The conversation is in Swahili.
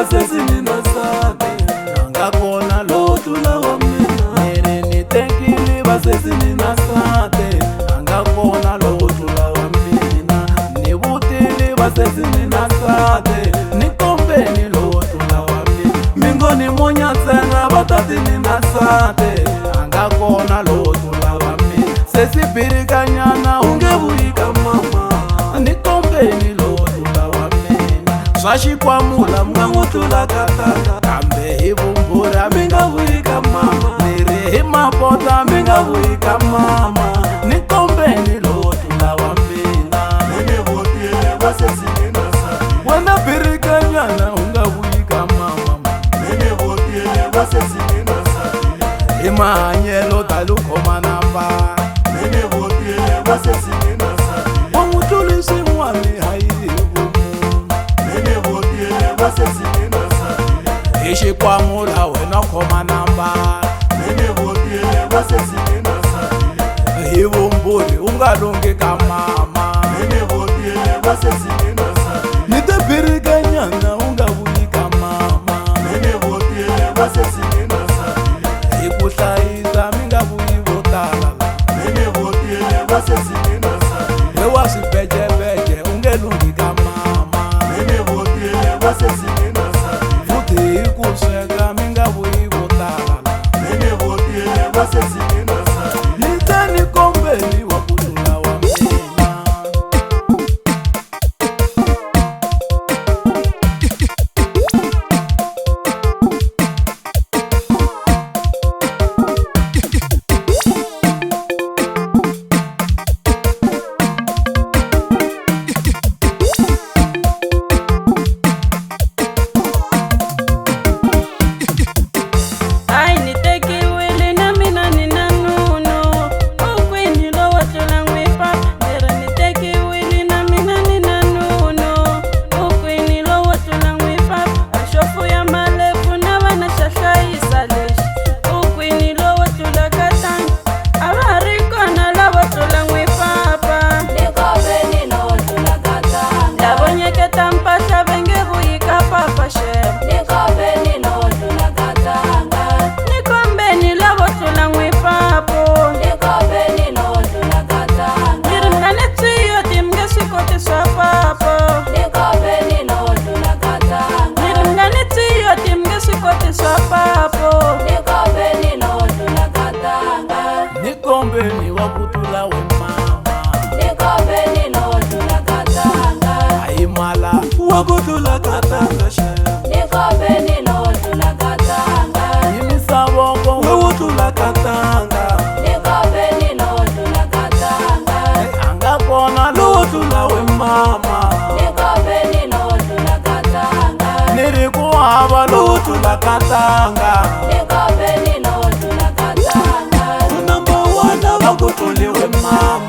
vasesini na sate anga kona lotula wa mina niri nitekili vasesini na sate anga kona lotula wa mina ni vutili vasesini na sate nikombeni lotula wa mina mingoni monya tsenga vatatini na sate anga kona lotula wa mina sesi birikanyana ungevuika mama nikombeni lotula wa mina swashikwamula mngangutula kataka kambe hivumbura mingavuika mama niri himapota mingavuika mama nikombeni lotula wa mina Nenevotile vasesini na sate wena birikanyana ungavuika mama Nenevotile vasesini na sate himahanyelo talukomanamba Nenevotile vasesini na sate wangutulisi mwami haivumu Nenevotile vasesini na sate ishikwamula wena komanamba Nenevotile vasesini na sate hivumburi ungalungika mama Nenevotile vasesini na sate nitebirikanyana ungavuyika mama Nenevotile vasesini na sate hikuhlayisa mingavuyivotala Nenevotile vasesini na sate wewasibhejebeje ungelungika mama Nenevotile vasesini na sate futhi hikusweka mingavuyivotala Nenevotile vasesini na sate niteni kombeni wakutula wa mina Ai niteki wili na mina nina nuno ukwini lo watula ngwipa nere niteki wili na mina nina nuno ukwini lo watula ngwipa ashofu ya malefu na wana shashaisa leshi ukwini lo watula katanga abariko na lo watula ngwipapa Nikobeni lotula katanga yabonyeketa mpasha benge buyika papa shem Nikobeni lotula katanga nikombeni lo watula ngwipapo Nikobeni lotula katanga nirimganetiyo timgesikote swa papo Nikobeni lotula katanga nirimganetiyo timgesikote swa papo Nikobeni lotula katanga nikombeni wakutula we mama Nikobeni lotula katanga aimala wakutula katanga she Nikobeni lotula katanga imisaboko wewutula katanga Nikobeni lotula katanga angakona lowutula we mama Nikobeni lotula katanga niri kuhava lowutula katanga Nikobeni lotula katanga namba wana vakutuliwe mama